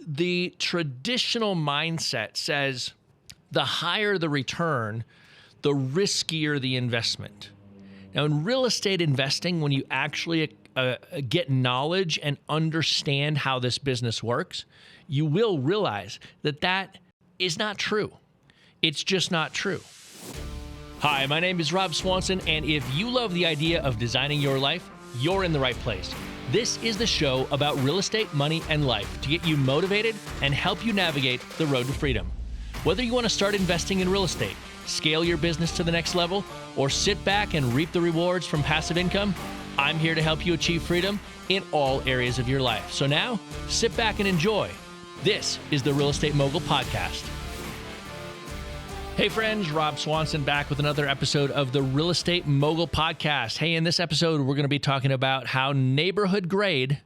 the traditional mindset says the higher the return, the riskier the investment. Now, in real estate investing, when you actually get knowledge and understand how this business works, you will realize that that is not true. It's just not true. Hi, my name is Rob Swanson, and if you love the idea of designing your life, you're in the right place. This is the show about real estate, money, and life to get you motivated and help you navigate the road to freedom. Whether you want to start investing in real estate, scale your business to the next level, or sit back and reap the rewards from passive income, I'm here to help you achieve freedom in all areas of your life. So now, sit back and enjoy. This is the Real Estate Mogul Podcast. Hey friends, Rob Swanson back with another episode of the Real Estate Mogul Podcast. Hey, in this episode, we're going to be talking about how neighborhood grade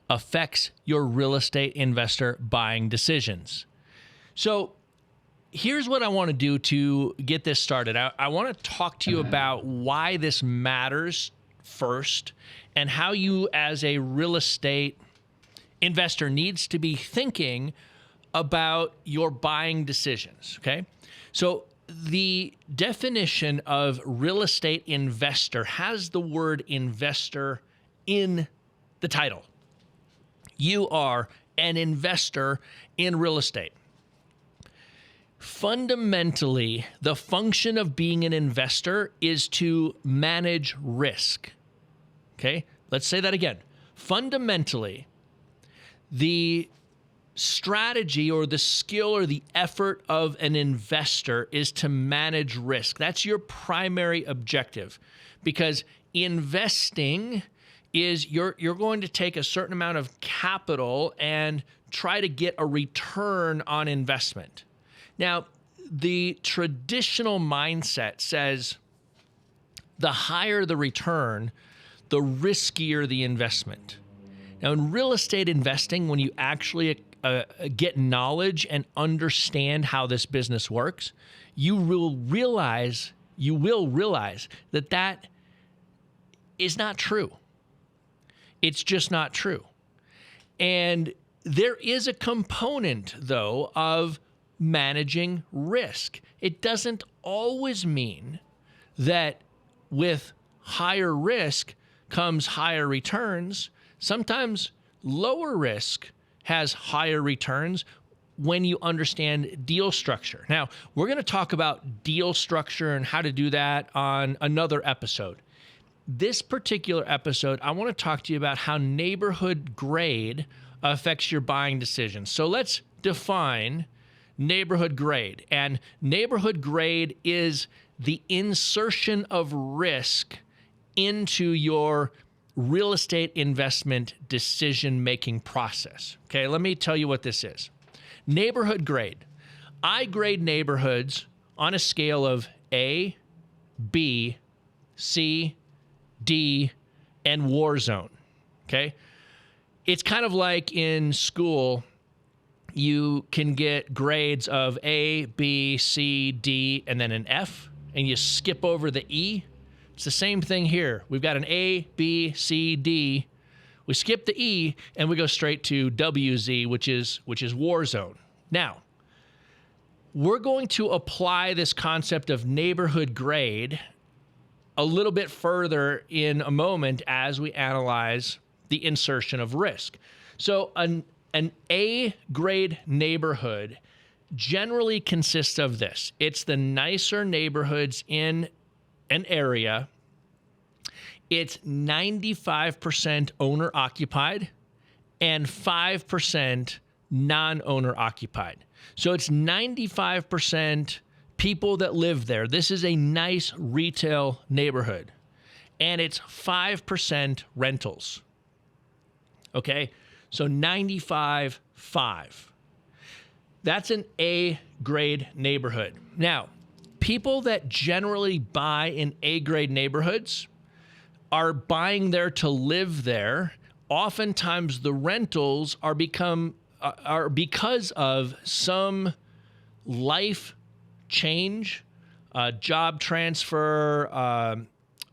affects your real estate investor buying decisions. So here's what I want to do to get this started. I want to talk to you about why this matters first and how you as a real estate investor needs to be thinking about your buying decisions, okay? So the definition of real estate investor has the word investor in the title. You are an investor in real estate. Fundamentally, the function of being an investor is to manage risk. Okay, let's say that again. Fundamentally, the strategy or the skill or the effort of an investor is to manage risk. That's your primary objective, because investing is you're going to take a certain amount of capital and try to get a return on investment. Now, the traditional mindset says the higher the return, the riskier the investment. Now, in real estate investing, when you actually get knowledge and understand how this business works, you will realize that that is not true. It's just not true. And there is a component, though, of managing risk. It doesn't always mean that with higher risk comes higher returns. Sometimes lower risk has higher returns when you understand deal structure. Now, we're going to talk about deal structure and how to do that on another episode. This particular episode, I want to talk to you about how neighborhood grade affects your buying decisions. So let's define neighborhood grade. And neighborhood grade is the insertion of risk into your real estate investment decision-making process. Okay, let me tell you what this is. Neighborhood grade. I grade neighborhoods on a scale of A, B, C, D, and war zone. Okay? It's kind of like in school, you can get grades of A, B, C, D, and then an F, and you skip over the E. It's the same thing here. We've got an A, B, C, D. We skip the E and we go straight to WZ, which is war zone. Now, we're going to apply this concept of neighborhood grade a little bit further in a moment as we analyze the insertion of risk. So an A grade neighborhood generally consists of this. It's the nicer neighborhoods in an area. It's 95% owner occupied and 5% non-owner occupied. So it's 95% people that live there. This is a nice retail neighborhood. And it's 5% rentals. Okay? So 95-5. That's an A grade neighborhood. Now, people that generally buy in A-grade neighborhoods are buying there to live there. Oftentimes, the rentals are because of some life change, job transfer,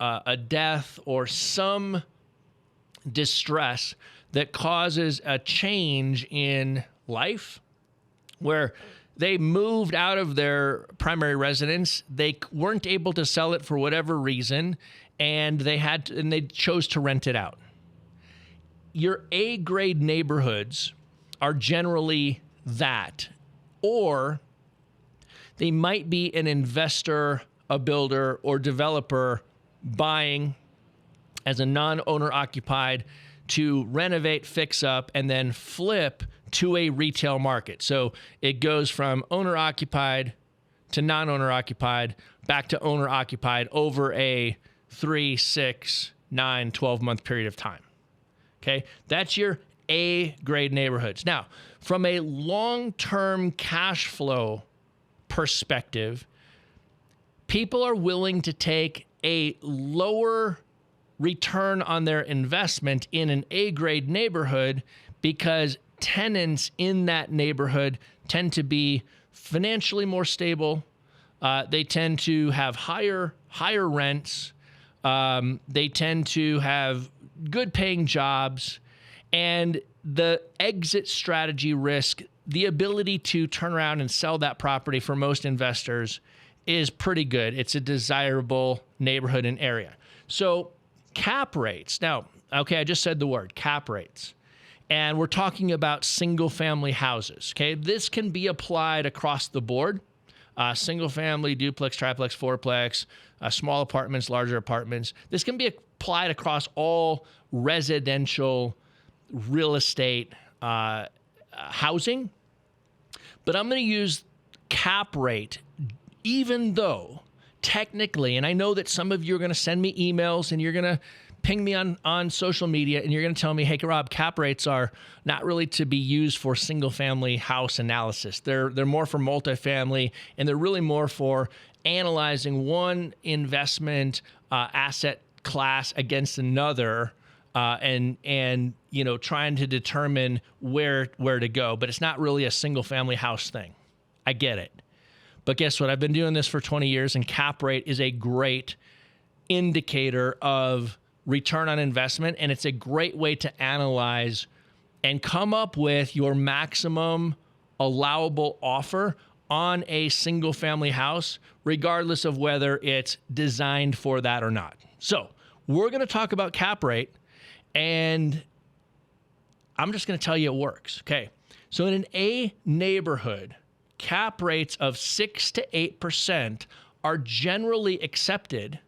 a death, or some distress that causes a change in life where they moved out of their primary residence. They weren't able to sell it for whatever reason, and they chose to rent it out. Your A-grade neighborhoods are generally that, or they might be an investor, a builder, or developer buying as a non-owner occupied to renovate, fix up, and then flip to a retail market. So it goes from owner occupied to non-owner occupied, back to owner occupied over a 3, 6, 9, 12-month period of time. Okay, that's your A-grade neighborhoods. Now, from a long-term cash flow perspective, people are willing to take a lower return on their investment in an A-grade neighborhood because tenants in that neighborhood tend to be financially more stable. They tend to have higher rents. They tend to have good paying jobs, and the exit strategy risk, the ability to turn around and sell that property for most investors is pretty good. It's a desirable neighborhood and area. So cap rates. Now, okay, I just said the word cap rates, and we're talking about single family houses. Okay, this can be applied across the board. Single family, duplex, triplex, fourplex, small apartments, larger apartments. This can be applied across all residential real estate housing. But I'm going to use cap rate, even though technically, and I know that some of you are going to send me emails and you're going to ping me on social media and you're going to tell me, hey, Rob, cap rates are not really to be used for single family house analysis. They're more for multifamily, and they're really more for analyzing one investment asset class against another, and trying to determine where to go. But it's not really a single family house thing. I get it. But guess what? I've been doing this for 20 years, and cap rate is a great indicator of return on investment, and it's a great way to analyze and come up with your maximum allowable offer on a single family house, regardless of whether it's designed for that or not. So we're going to talk about cap rate, and I'm just going to tell you it works. Okay. So in an A neighborhood, cap rates of 6 to 8% are generally accepted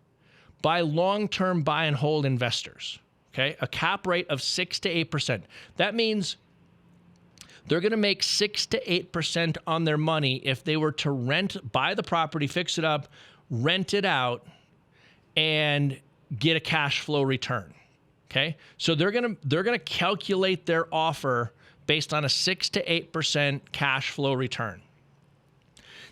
by long-term buy and hold investors. Okay, a cap rate of 6 to 8%. That means they're going to make 6 to 8% on their money if they were to buy the property, fix it up, rent it out, and get a cash flow return. Okay, so they're gonna calculate their offer based on a 6 to 8% cash flow return.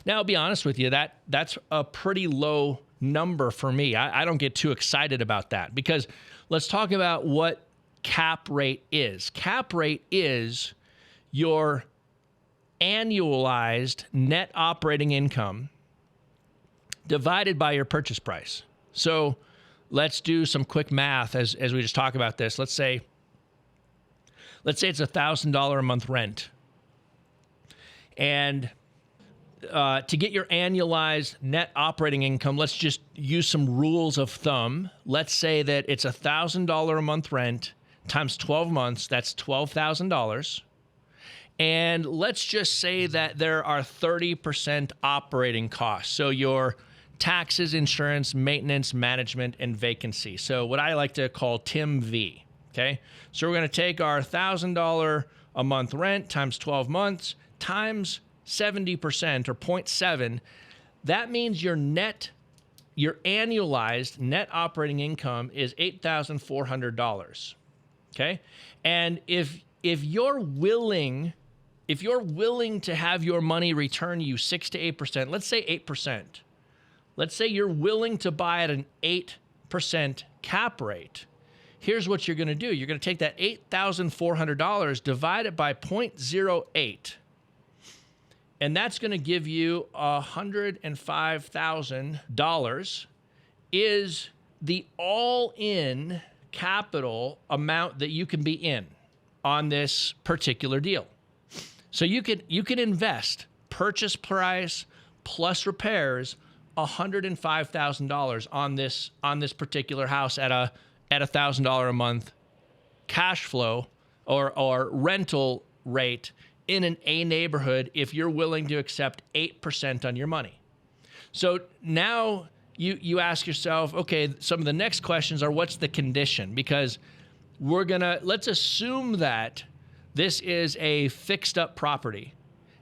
Now, I'll be honest with you, that's a pretty low number for me. I don't get too excited about that, because let's talk about what cap rate is. Cap rate is your annualized net operating income divided by your purchase price. So let's do some quick math as we just talk about this. Let's say it's $1,000 a month rent. And to get your annualized net operating income, let's just use some rules of thumb. Let's say that it's $1,000 a month rent times 12 months. That's $12,000. And let's just say that there are 30% operating costs. So your taxes, insurance, maintenance, management, and vacancy. So what I like to call TIM V. Okay. So we're going to take our $1,000 a month rent times 12 months times 70% or 0.7, that means your annualized net operating income is $8,400. Okay. And if you're willing to have your money return you 6 to 8%, let's say 8%. Let's say you're willing to buy at an 8% cap rate. Here's what you're going to do. You're going to take that $8,400, divide it by 0.08. And that's going to give you $105,000 is the all-in capital amount that you can be in on this particular deal. So you can invest purchase price plus repairs $105,000 on this particular house at $1,000 a month cash flow or rental rate in an A neighborhood if you're willing to accept 8% on your money. So now you ask yourself, okay, some of the next questions are, what's the condition? Because let's assume that this is a fixed up property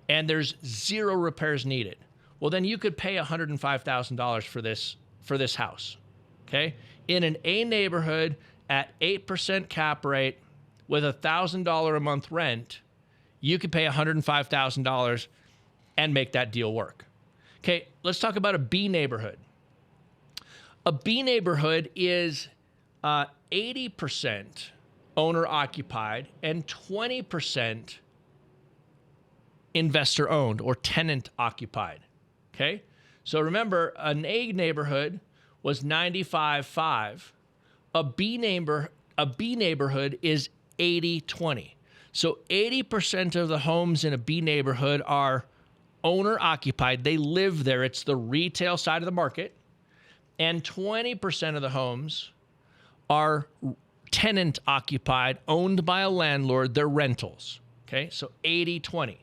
and there's 0 repairs needed. Well, then you could pay $105,000 for this house, okay? In an A neighborhood at 8% cap rate with $1,000 a month rent, you could pay $105,000 and make that deal work. Okay, let's talk about a B neighborhood. A B neighborhood is 80% owner occupied and 20% investor owned or tenant occupied. Okay, so remember, an A neighborhood was 95-5. A B neighborhood is 80-20. So 80% of the homes in a B neighborhood are owner occupied. They live there. It's the retail side of the market. And 20% of the homes are tenant occupied, owned by a landlord. They're rentals. Okay, so 80-20.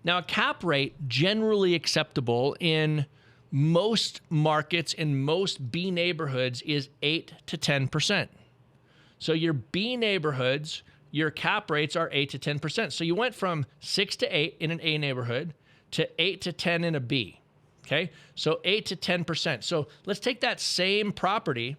Now, a cap rate generally acceptable in most markets, in most B neighborhoods, is 8 to 10%. So your B neighborhoods, your cap rates are 8 to 10%. So you went from 6 to 8 in an A neighborhood to 8 to 10 in a B. Okay, so 8 to 10%. So let's take that same property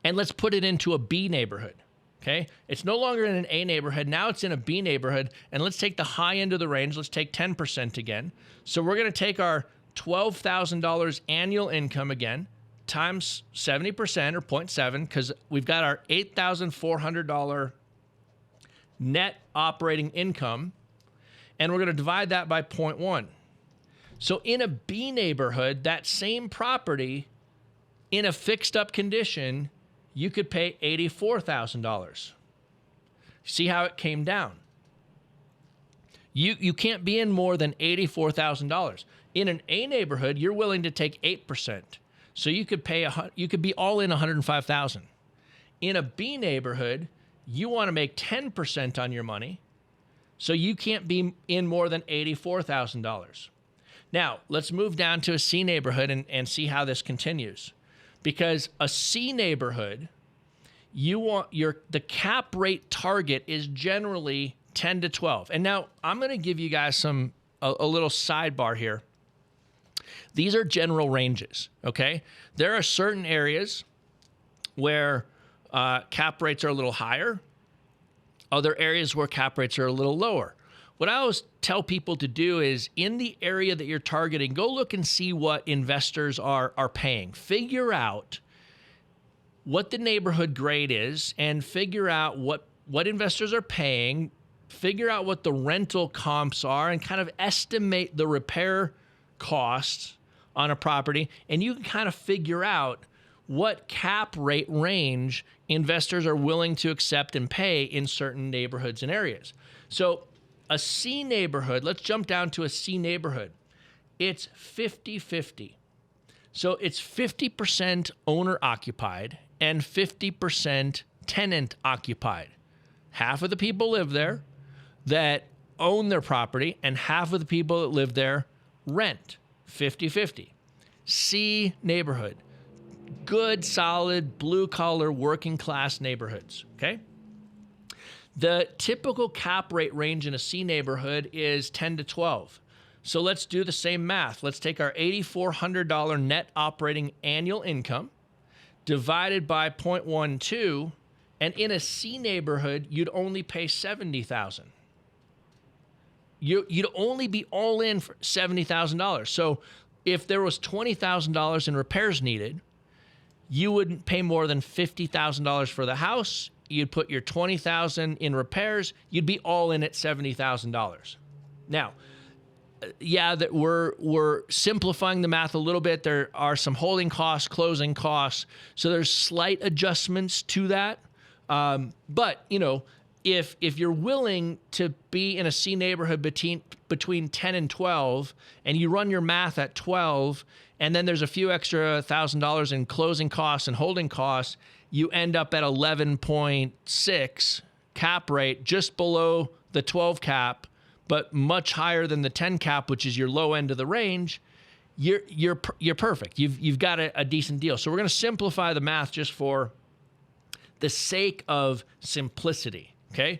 and let's put it into a B neighborhood. Okay, it's no longer in an A neighborhood. Now it's in a B neighborhood. And let's take the high end of the range. Let's take 10% again. So we're going to take our $12,000 annual income again, times 70% or 0.7, because we've got our $8,400 net operating income, and we're going to divide that by 0.1. So in a B neighborhood, that same property in a fixed up condition, you could pay $84,000. See how it came down? You can't be in more than $84,000. In an A neighborhood, you're willing to take 8%. So you could be all in $105,000. In a B neighborhood, you want to make 10% on your money. So you can't be in more than $84,000. Now, let's move down to a C neighborhood and see how this continues. Because a C neighborhood, the cap rate target is generally 10 to 12. And now I'm going to give you guys a little sidebar here. These are general ranges, okay? There are certain areas where cap rates are a little higher, other areas where cap rates are a little lower. What I always tell people to do is, in the area that you're targeting, go look and see what investors are paying. Figure out what the neighborhood grade is and figure out what investors are paying, figure out what the rental comps are, and kind of estimate the repair costs on a property, and you can kind of figure out what cap rate range investors are willing to accept and pay in certain neighborhoods and areas. So a C neighborhood, let's jump down to a C neighborhood. It's 50-50. So it's 50% owner occupied and 50% tenant occupied. Half of the people live there that own their property, and half of the people that live there rent. 50-50. C neighborhood. Good, solid, blue-collar, working-class neighborhoods, okay? The typical cap rate range in a C neighborhood is 10 to 12. So let's do the same math. Let's take our $8,400 net operating annual income divided by 0.12, and in a C neighborhood, you'd only pay $70,000. You'd only be all in for $70,000. So if there was $20,000 in repairs needed, you wouldn't pay more than $50,000 for the house. You'd put your $20,000 in repairs. You'd be all in at $70,000. Now, yeah, that we're simplifying the math a little bit. There are some holding costs, closing costs, so there's slight adjustments to that. But if you're willing to be in a C neighborhood between 10 and 12, and you run your math at 12, and then there's a few extra $1,000 in closing costs and holding costs, you end up at 11.6 cap rate, just below the 12 cap, but much higher than the 10 cap, which is your low end of the range. You're perfect. You've got a decent deal. So we're going to simplify the math just for the sake of simplicity. Okay,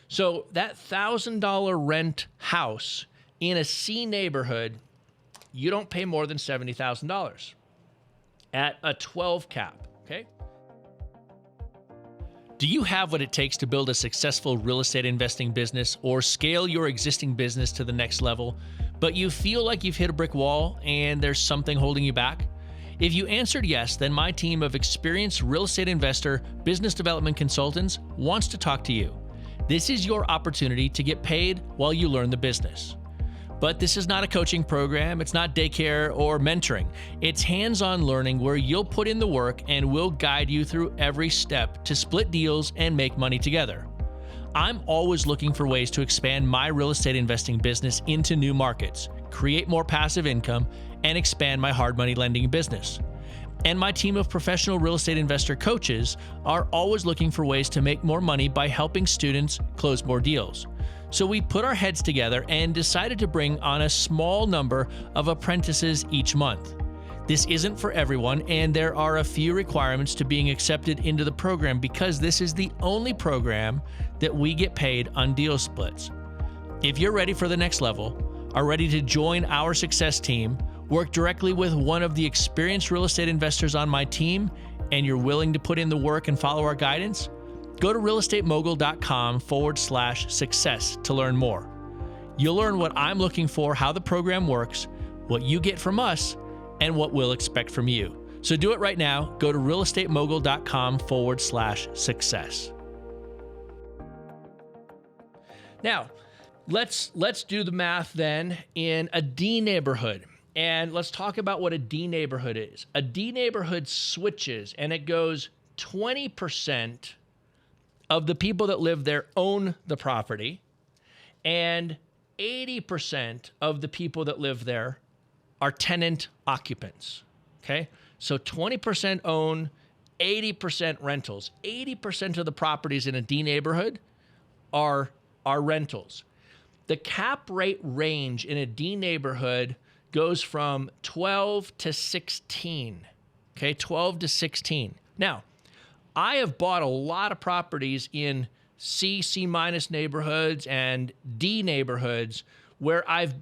so that $1,000 rent house in a C neighborhood, you don't pay more than $70,000 at a 12 cap. Okay. Do you have what it takes to build a successful real estate investing business or scale your existing business to the next level, but you feel like you've hit a brick wall and there's something holding you back? If you answered yes, then my team of experienced real estate investor, business development consultants wants to talk to you. This is your opportunity to get paid while you learn the business. But this is not a coaching program, it's not daycare or mentoring. It's hands-on learning where you'll put in the work and we'll guide you through every step to split deals and make money together. I'm always looking for ways to expand my real estate investing business into new markets, create more passive income, and expand my hard money lending business. And my team of professional real estate investor coaches are always looking for ways to make more money by helping students close more deals. So we put our heads together and decided to bring on a small number of apprentices each month. This isn't for everyone, and there are a few requirements to being accepted into the program because this is the only program that we get paid on deal splits. If you're ready for the next level, are ready to join our success team, work directly with one of the experienced real estate investors on my team, and you're willing to put in the work and follow our guidance, go to realestatemogul.com/success to learn more. You'll learn what I'm looking for, how the program works, what you get from us, and what we'll expect from you. So do it right now. Go to realestatemogul.com/success. Now, let's do the math then in a D neighborhood. And let's talk about what a D neighborhood is. A D neighborhood switches, and it goes 20% of the people that live there own the property, and 80% of the people that live there are tenant occupants. Okay? So 20% own, 80% rentals. 80% of the properties in a D neighborhood are rentals. The cap rate range in a D neighborhood goes from 12 to 16. Okay, 12 to 16. Now, I have bought a lot of properties in C minus neighborhoods and D neighborhoods where I've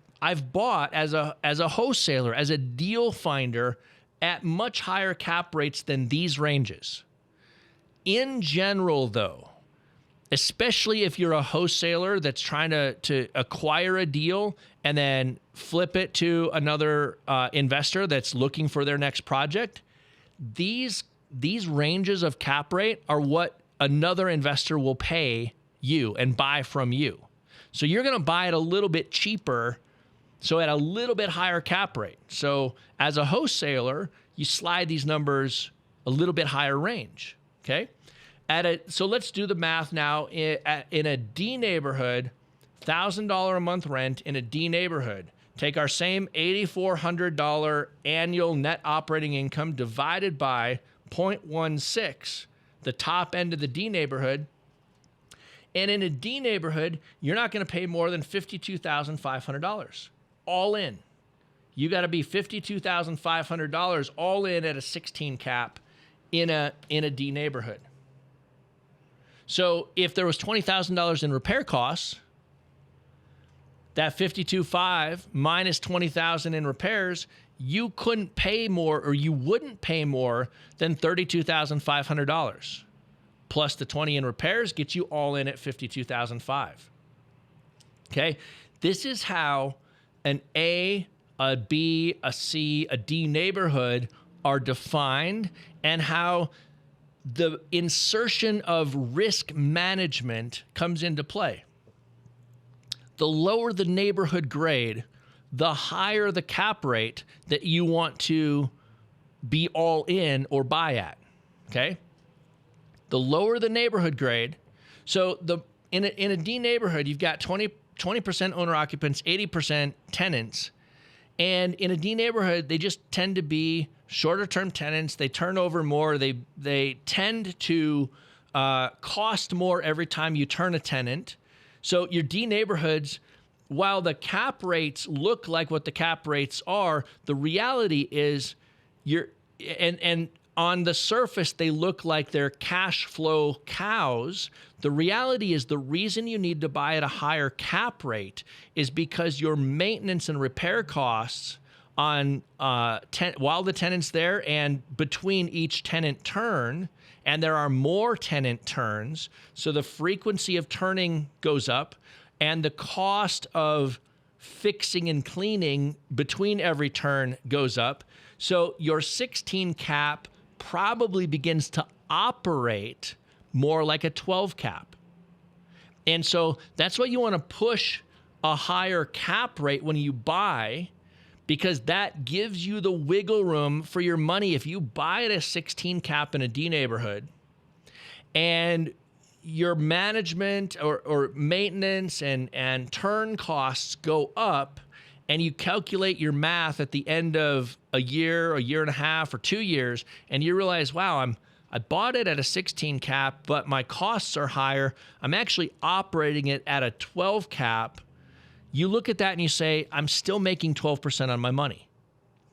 bought as a wholesaler, as a deal finder at much higher cap rates than these ranges. In general, though, especially if you're a wholesaler that's trying to acquire a deal and then flip it to another investor that's looking for their next project, these ranges of cap rate are what another investor will pay you and buy from you. So you're going to buy it a little bit cheaper, so at a little bit higher cap rate. So as a wholesaler, you slide these numbers a little bit higher range, okay? So let's do the math now. In a D neighborhood, $1,000 a month rent in a D neighborhood. Take our same $8,400 annual net operating income divided by 0.16, the top end of the D neighborhood. And in a D neighborhood, you're not going to pay more than $52,500 all in. You got to be $52,500 all in at a 16 cap in a D neighborhood. So if there was $20,000 in repair costs, that $52,500 minus $20,000 in repairs, you couldn't pay more, or you wouldn't pay more than $32,500. Plus the $20,000 in repairs gets you all in at $52,500. Okay, this is how an A, a B, a C, a D neighborhood are defined, and how the insertion of risk management comes into play. The lower the neighborhood grade, the higher the cap rate that you want to be all in or buy at, okay? The lower the neighborhood grade, so in a D neighborhood, you've got 20% owner occupants, 80% tenants. And in a D neighborhood, they just tend to be shorter term tenants. They turn over more. They tend to cost more every time you turn a tenant. So your D neighborhoods, while the cap rates look like what the cap rates are, the reality is and on the surface, they look like they're cash flow cows. The reality is the reason you need to buy at a higher cap rate is because your maintenance and repair costs on while the tenant's there and between each tenant turn, and there are more tenant turns, so the frequency of turning goes up, and the cost of fixing and cleaning between every turn goes up. So your 16 cap probably begins to operate more like a 12 cap. And so that's why you want to push a higher cap rate when you buy, because that gives you the wiggle room for your money. If you buy at a 16 cap in a D neighborhood and your management or maintenance and turn costs go up, and you calculate your math at the end of a year and a half, or 2 years, and you realize, wow, I bought it at a 16 cap, but my costs are higher. I'm actually operating it at a 12 cap. You look at that and you say, I'm still making 12% on my money,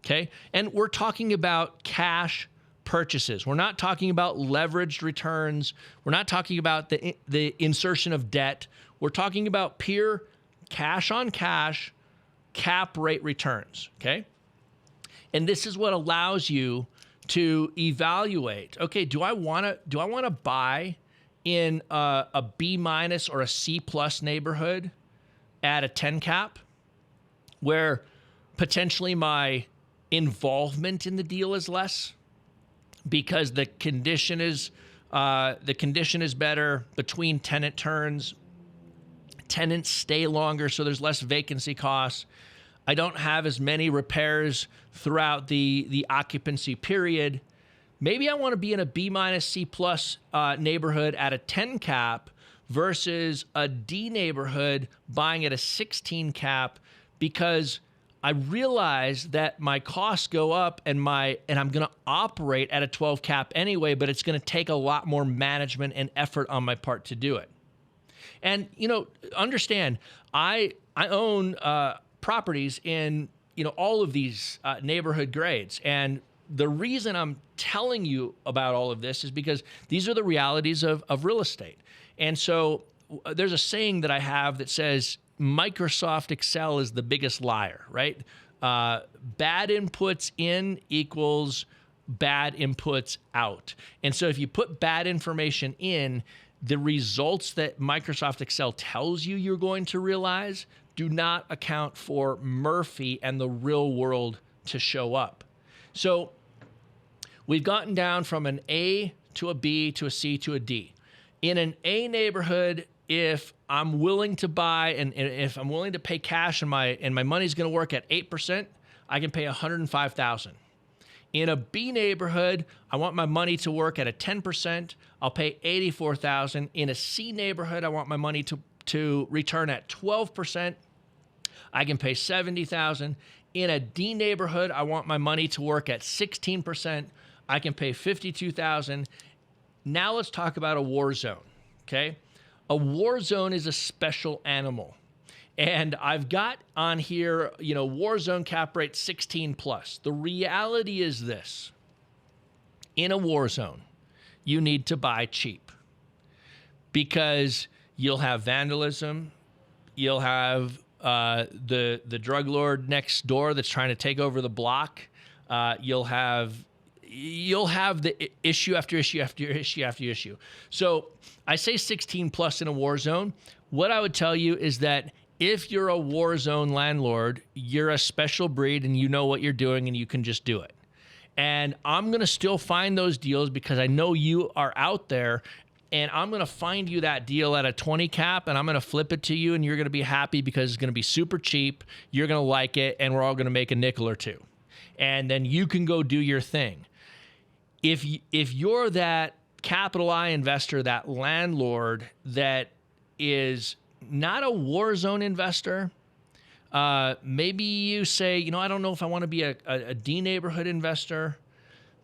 okay? And we're talking about cash purchases. We're not talking about leveraged returns. We're not talking about the insertion of debt. We're talking about pure cash on cash cap rate returns, okay? And this is what allows you to evaluate, okay, do I want to buy in a B minus or a C plus neighborhood at a 10 cap where potentially my involvement in the deal is less because the condition is better between tenant turns, tenants stay longer, so there's less vacancy costs. I don't have as many repairs throughout the occupancy period. Maybe I want to be in a B minus C plus neighborhood at a 10 cap versus a D neighborhood buying at a 16 cap, because I realize that my costs go up and I'm going to operate at a 12 cap anyway, but it's going to take a lot more management and effort on my part to do it. And, understand, I own properties in, all of these neighborhood grades. And the reason I'm telling you about all of this is because these are the realities of real estate. And so there's a saying that I have that says Microsoft Excel is the biggest liar, right? Bad inputs in equals bad inputs out. And so if you put bad information in, the results that Microsoft Excel tells you you're going to realize do not account for Murphy and the real world to show up. So we've gotten down from an A to a B to a C to a D. In an A neighborhood, if I'm willing to buy and if I'm willing to pay cash and my money's going to work at 8%, I can pay $105,000. In a B neighborhood, I want my money to work at a 10%. I'll pay $84,000. In a C neighborhood, I want my money to return at 12%. I can pay $70,000. In a D neighborhood, I want my money to work at 16%. I can pay $52,000. Now let's talk about a war zone, okay? A war zone is a special animal. And I've got on here, war zone cap rate 16 plus. The reality is this. In a war zone, you need to buy cheap because you'll have vandalism. You'll have the drug lord next door that's trying to take over the block. You'll have the issue after issue after issue after issue. So I say 16 plus in a war zone. What I would tell you is that if you're a war zone landlord, you're a special breed and you know what you're doing and you can just do it. And I'm going to still find those deals because I know you are out there, and I'm going to find you that deal at a 20 cap and I'm going to flip it to you and you're going to be happy because it's going to be super cheap. You're going to like it and we're all going to make a nickel or two. And then you can go do your thing. If you're that capital I investor, that landlord that is not a war zone investor. Maybe you say, I don't know if I want to be a D neighborhood investor.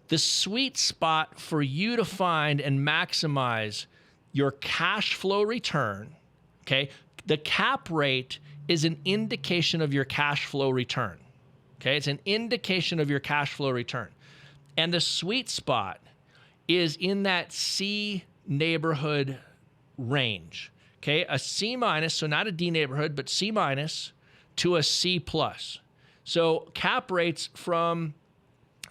The sweet spot for you to find and maximize your cash flow return, okay? The cap rate is an indication of your cash flow return, okay? It's an indication of your cash flow return. And the sweet spot is in that C neighborhood range, okay? A C minus, so not a D neighborhood, but C minus to a C plus. So cap rates from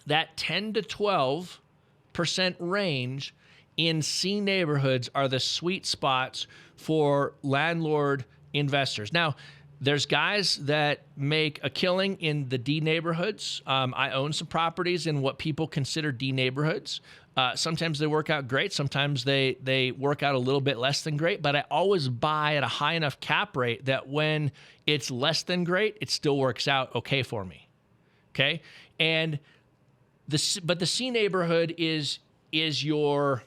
that 10 to 12% range in C neighborhoods are the sweet spots for landlord investors. Now, there's guys that make a killing in the D neighborhoods. I own some properties in what people consider D neighborhoods. Sometimes they work out great. Sometimes they work out a little bit less than great. But I always buy at a high enough cap rate that when it's less than great, it still works out okay for me. Okay, and the C neighborhood is your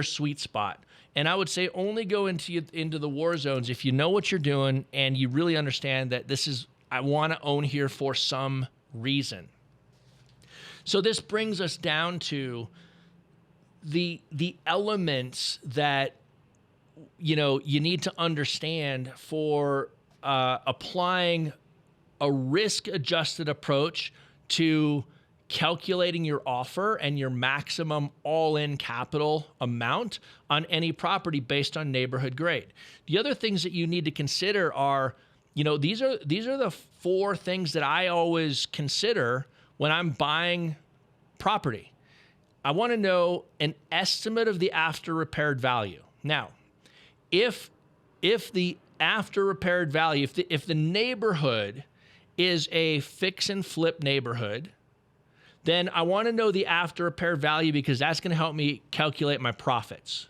sweet spot. And I would say only go into the war zones if you know what you're doing and you really understand that I want to own here for some reason. So this brings us down to the elements that you need to understand for applying a risk-adjusted approach to calculating your offer and your maximum all-in capital amount on any property based on neighborhood grade. The other things that you need to consider are, these are the 4 things that I always consider when I'm buying property. I want to know an estimate of the after repaired value. Now, if the after repaired value, if the neighborhood is a fix and flip neighborhood, then I want to know the after repair value because that's going to help me calculate my profits.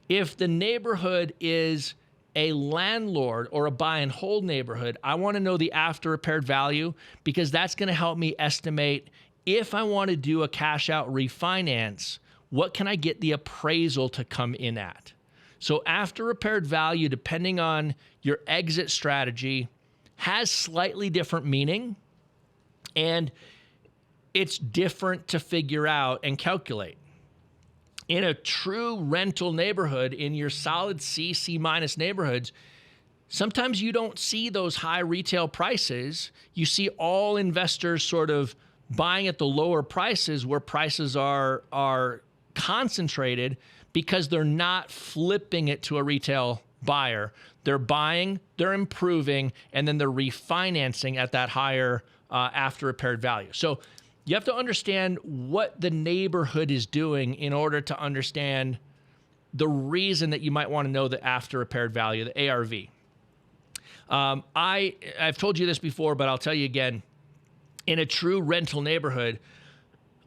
If the neighborhood is a landlord or a buy and hold neighborhood, I want to know the after repaired value because that's going to help me estimate if I want to do a cash out refinance, what can I get the appraisal to come in at? So after repaired value, depending on your exit strategy, has slightly different meaning, and it's different to figure out and calculate. In a true rental neighborhood, in your solid C, C minus neighborhoods, sometimes you don't see those high retail prices. You see all investors sort of buying at the lower prices where prices are concentrated because they're not flipping it to a retail buyer. They're buying, they're improving, and then they're refinancing at that higher after repaired value. So you have to understand what the neighborhood is doing in order to understand the reason that you might want to know the after repaired value, the ARV. I've told you this before, but I'll tell you again. In a true rental neighborhood,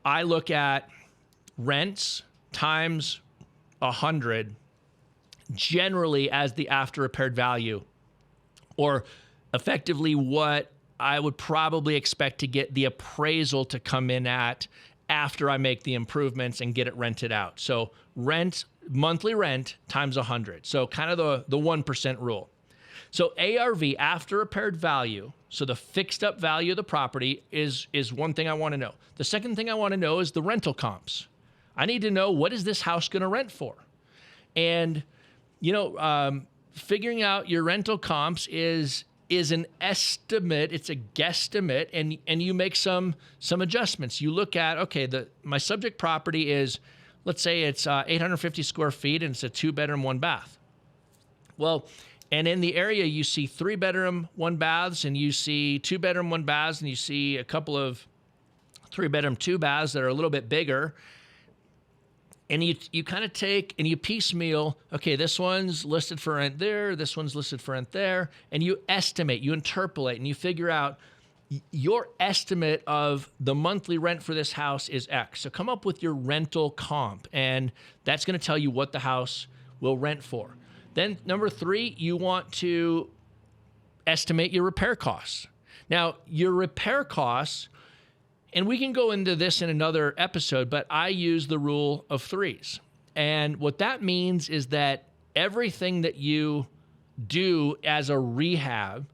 I look at rents times 100 generally as the after repaired value, or effectively what I would probably expect to get the appraisal to come in at after I make the improvements and get it rented out. So monthly rent times 100. So kind of the 1% rule. So ARV, after repaired value, so the fixed up value of the property is one thing I want to know. The second thing I want to know is the rental comps. I need to know, what is this house going to rent for? And, figuring out your rental comps is an estimate, it's a guesstimate, and you make some adjustments. You look at, okay, my subject property is, let's say it's 850 square feet and it's a 2-bedroom, 1-bath. Well, and in the area, you see 3-bedroom, 1-baths, and you see 2-bedroom, 1-baths, and you see a couple of 3-bedroom, 2-baths that are a little bit bigger. And you kind of take and you piecemeal, okay, this one's listed for rent there, this one's listed for rent there, and you estimate, you interpolate, and you figure out your estimate of the monthly rent for this house is X. So come up with your rental comp, and that's going to tell you what the house will rent for. Then number 3, you want to estimate your repair costs. Now, your repair costs, and we can go into this in another episode, but I use the rule of 3s. And what that means is that everything that you do as a rehab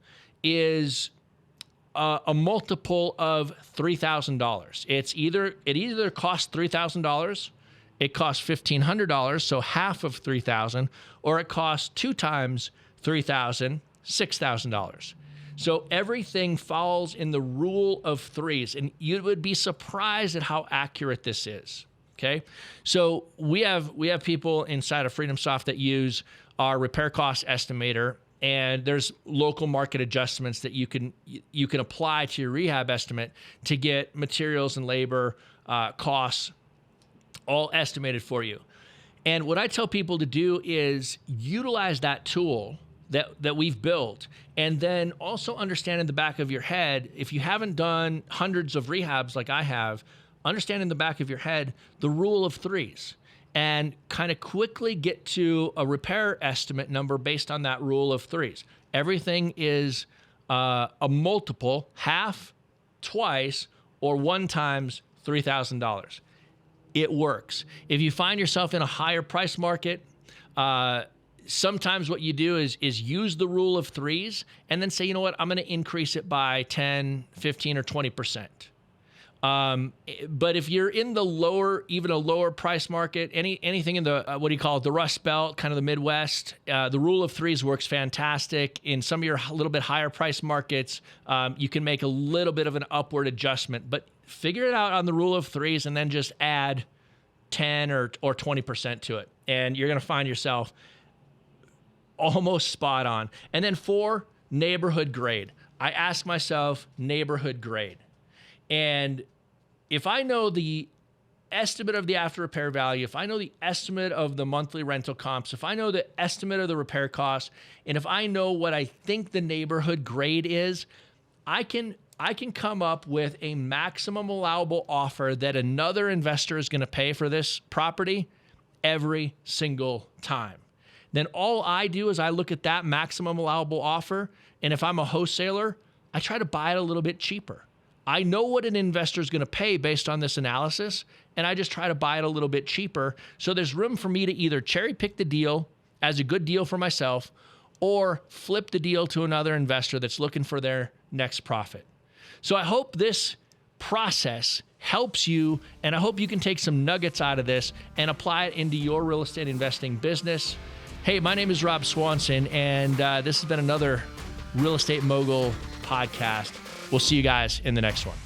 is a multiple of $3,000. It either costs $3,000, it costs $1,500, so half of $3,000, or it costs 2 times $3,000, $6,000. So everything falls in the rule of threes, and you would be surprised at how accurate this is. Okay, so we have people inside of FreedomSoft that use our repair cost estimator, and there's local market adjustments that you can apply to your rehab estimate to get materials and labor costs all estimated for you. And what I tell people to do is utilize that tool that we've built, and then also understand in the back of your head, if you haven't done hundreds of rehabs like I have, understand in the back of your head the rule of threes and kind of quickly get to a repair estimate number based on that rule of threes. Everything is a multiple, half, twice, or 1 times $3,000. It works. If you find yourself in a higher price market, sometimes what you do is use the rule of threes and then say, you know what, I'm going to increase it by 10, 15, or 20%. But if you're in the lower, even a lower price market, anything in the, what do you call it, the Rust Belt, kind of the Midwest, the rule of threes works fantastic. In some of your a little bit higher price markets, you can make a little bit of an upward adjustment, but figure it out on the rule of threes and then just add 10 or 20% to it. And you're going to find yourself almost spot on. And then 4, neighborhood grade. I ask myself neighborhood grade. And if I know the estimate of the after repair value, if I know the estimate of the monthly rental comps, if I know the estimate of the repair costs, and if I know what I think the neighborhood grade is, I can come up with a maximum allowable offer that another investor is going to pay for this property every single time. Then all I do is I look at that maximum allowable offer, and if I'm a wholesaler, I try to buy it a little bit cheaper. I know what an investor is going to pay based on this analysis, and I just try to buy it a little bit cheaper. So there's room for me to either cherry pick the deal as a good deal for myself or flip the deal to another investor that's looking for their next profit. So I hope this process helps you, and I hope you can take some nuggets out of this and apply it into your real estate investing business. Hey, my name is Rob Swanson, and this has been another Real Estate Mogul podcast. We'll see you guys in the next one.